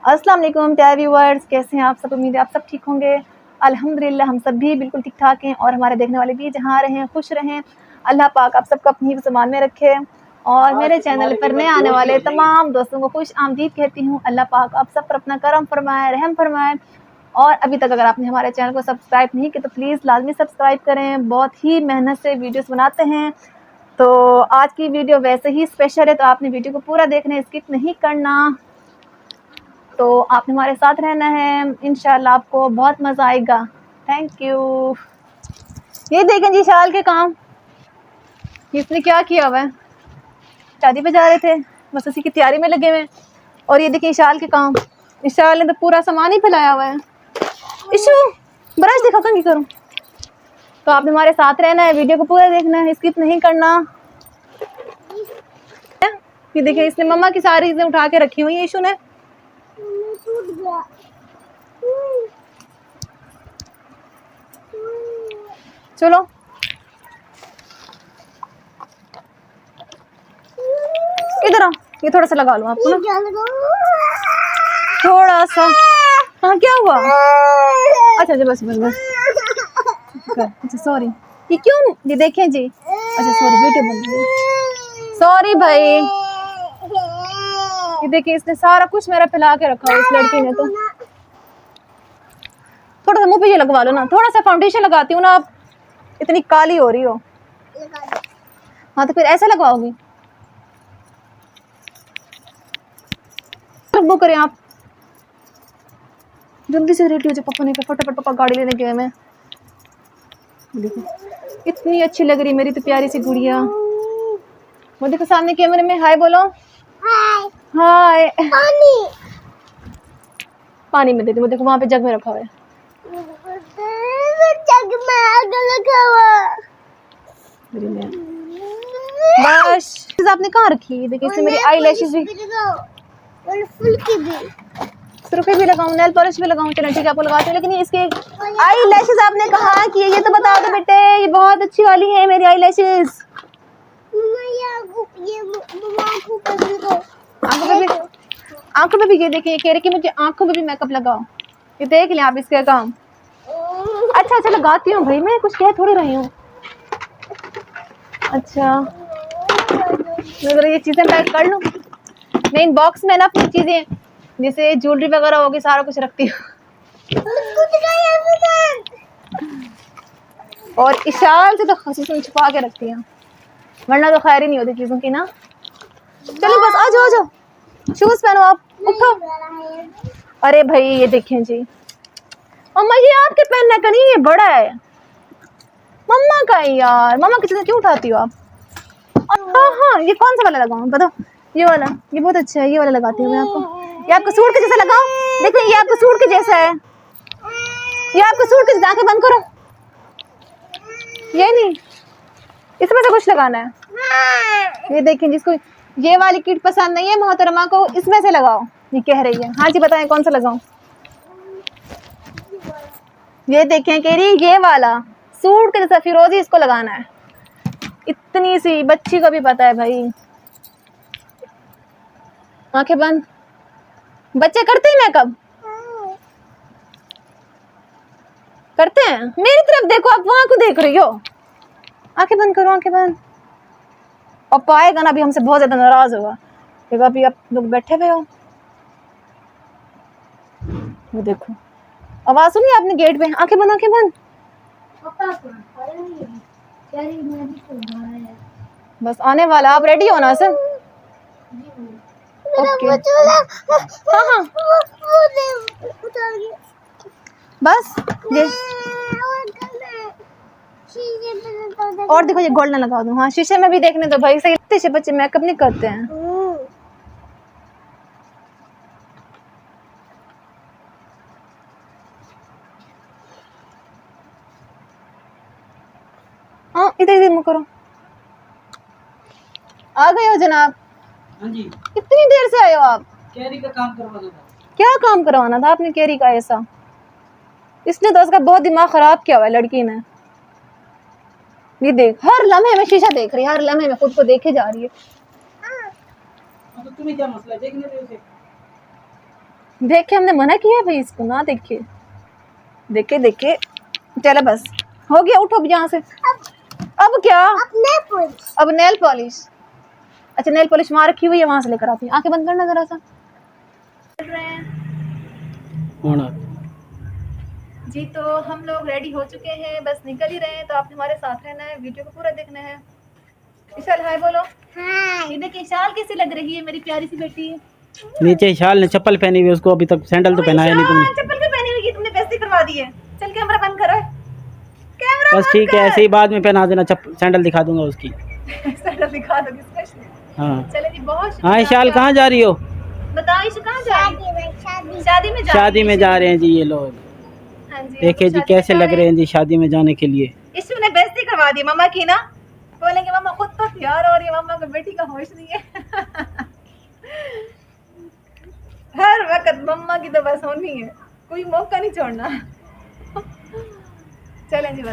अस्सलाम वालेकुम प्यारे व्यूअर्स, कैसे हैं आप सब। उम्मीद है आप सब ठीक होंगे। अल्हम्दुलिल्लाह हम सब भी बिल्कुल ठीक ठाक हैं और हमारे देखने वाले भी जहाँ रहें खुश रहें। अल्लाह पाक आप सबको अपनी ज़बान में रखे। और मेरे चैनल पर नए आने वाले तमाम दोस्तों को खुश आमदीद कहती हूँ। अल्लाह पाक आप सब पर अपना करम फरमाए, रहम फरमाए। और अभी तक अगर आपने हमारे चैनल को सब्सक्राइब नहीं किया तो प्लीज़ लाजमी सब्सक्राइब करें। बहुत ही मेहनत से वीडियोस बनाते हैं। तो आज की वीडियो वैसे ही स्पेशल है, तो आपने वीडियो को पूरा देखना है, स्किप नहीं करना। तो आपने हमारे साथ रहना है, इंशाल्लाह आपको बहुत मज़ा आएगा। Thank you. ये देखें जी शाल के काम, इसने क्या किया हुआ है। शादी पे जा रहे थे, बस उसी की तैयारी में लगे हुए हैं। और ये देखें शाल के काम, इस शाल ने तो पूरा सामान ही फैलाया हुआ है। इशू ब्रश दिखा कंगी करूँ। तो आपने हमारे साथ रहना है, वीडियो को पूरा देखना है, स्किप नहीं करना। ये देखिए इसने मम्मा की सारी चीजें उठा के रखी हुई है इशू ने। चलो इधर आओ, ये थोड़ा सा लगा लूं आपको ना, थोड़ा सा। हाँ क्या हुआ? अच्छा अच्छा बस बस बस। अच्छा सॉरी, ये क्यों? ये देखें जी। अच्छा सॉरी, वीडियो बन रही है, सॉरी भाई। ये देखिए इसने सारा कुछ मेरा फैला के रखा है इस लड़की ने। तो थोड़ा सा मुंह पे ये लगवा लो ना, थोड़ा सा फाउंडेशन लगाती हूँ ना, आप इतनी काली हो रही हो। हाँ तो फिर ऐसे लगवाओगी? वो करें आप जल्दी से रेडी हो जाए, पापा ने कहा फटाफट पापा गाड़ी लेने गए। मैं देखो इतनी अच्छी लग रही मेरी तो प्यारी सी गुड़िया। वो देखो सामने कैमरे में हाय बोलो। हाय हाय। पानी में दे दो, वो देखो वहां पे जग में रखा हुआ है। जग में आग लगा हुआ। बस आपने कहाँ रखी? देखिए इसने मेरी आई लैशेस भी, फुल की भी, सुर्खी भी लगाऊं, नेल पॉलिश भी लगाऊं। चलो ठीक है आपको लगाती हूँ, लेकिन इसके आई लैशेस आपने कहाँ की है ये तो बता दो बेटे। ये बहुत अच्छी वाली है मेरी आई लैशेस। आंखों पे भी ये देखिए, कह रहे कि मुझे आंखों पे भी मेकअप लगाओ। ये देख लें आप इसके काम। अच्छा अच्छा लगाती हूँ भाई, मैं कुछ कह थोड़ी रही हूँ। अच्छा ये चीजें पैक कर लूँ। मैं इन बॉक्स में ना अपनी चीजें जैसे ज्वेलरी वगैरह होगी सारा कुछ रखती हूँ। और इशाल से तो खसूसन छुपा के रखती हूँ, वरना तो खैर ही नहीं होती चीजों की ना। चलो बस आ जाओ आ जाओ, शूज पहनो आप, उठो। अरे भाई ये देखें जी, मम्मा ये आपके पहनने का नहीं, ये बड़ा है मम्मा का है यार। मम्मा की चीजें क्यों उठाती हो आप? हाँ हाँ ये कौन सा वाला लगाऊं बताओ? ये वाला, ये बहुत अच्छा है, ये वाला लगाती हूँ मैं आपको। ये आपको सूट के जैसा लगाओ, देखो ये आपको सूट के जैसा है, ये आपको सूट के जैसा। आंखें बंद करो, ये नहीं, इसमें से कुछ लगाना है। ये देखें जिसको ये वाली किट पसंद नहीं है मोहतरमा को, इसमें से लगाओ। ये कह रही है। हाँ जी बताएं कौन सा लगाऊं? ये देखें कह रही ये वाला सूट के जैसा फिरोजी, इसको लगाना है। इतनी सी बच्ची को भी पता है भाई। आंखें बंद। बच्चे करते हैं मेकअप? करते हैं। मेरी तरफ देखो, आप वहां को देख रही हो। आंखें बंद करो, आंखें बंद। और पाएगा ना अभी हमसे बहुत ज्यादा नाराज होगा, देखो अभी आप लोग बैठे हुए हो। वो देखो आवाज सुनी आपने गेट पे। आंखें बंद, आंखें बंद। बस आने वाला, आप रेडी हो ना सर? ओके हाँ हाँ बस ये और देखो ये गोल्डन लगा दूं। हाँ शीशे में भी देखने दो भाई, सही से बच्चे मेकअप नहीं करते हैं। हाँ इधर इधर मुँह करो। आ गए हो जनाब? हाँ जी। कितनी देर से आए हो आप? कैरी का काम करवाना था। क्या काम करवाना था आपने कैरी का? ऐसा इसने तो उसका बहुत दिमाग खराब किया हुआ है लड़की ने। ये देख हर लम्हे में शीशा देख रही है, हर लम्हे में खुद को देखे जा रही है। तो तुम्हें क्या मसला है? देखने दे उसे। देखे हमने मना किया है भाई, इसको ना देखे देखे देखे। चलो बस हो गया, उठो अब यहाँ से। अब क्या? अब नेल पॉलिश। अच्छा नेल पॉलिश वहाँ रखी हुई है, वहां से लेकर आती हूँ। आंखें बंद करना जरा सा। चल रहे हैं जी, तो हम लोग रेडी हो चुके हैं, बस निकल ही रहे हैं। तो आपने हमारे साथ रहना है, वीडियो को पूरा देखना है। विशाल हाय बोलो। हाय। ये देखिए शाल कैसी लग रही है मेरी प्यारी सी बेटी। नीचे शाल ने चप्पल पहनी हुई, उसको अभी तक सैंडल तो पहनाया नहीं तुमने। चप्पल क्यों पहनी हुई की? तुमने बेइज्जती करवा दी है। चल कैमरा बंद करो, कैमरा बस ठीक है, ऐसे ही बाद में पहना देना, सैंडल दिखा दूंगा उसकी। सैंडल दिखा दो किसने? हाँ चले जी, बहुत हाँ शुक्रिया शाल आपका। कहाँ जा रही हो? बताओ इसे कहाँ जा रही है? शादी में शादी में जा रहे हैं जी ये लोग। हाँ जी, देखे जी कैसे लग रहे हैं जी शादी में जाने के लिए। इसने बेइज्जती करवा दी मम्मा की ना। बोलेंगे मम्मा खुद तो तैयार हो रही है, मम्मा को बेटी का होश नहीं है। हर वक्त मम्मा की तो बस होनी है, कोई मौका नहीं छोड़ना। चलें जी बस।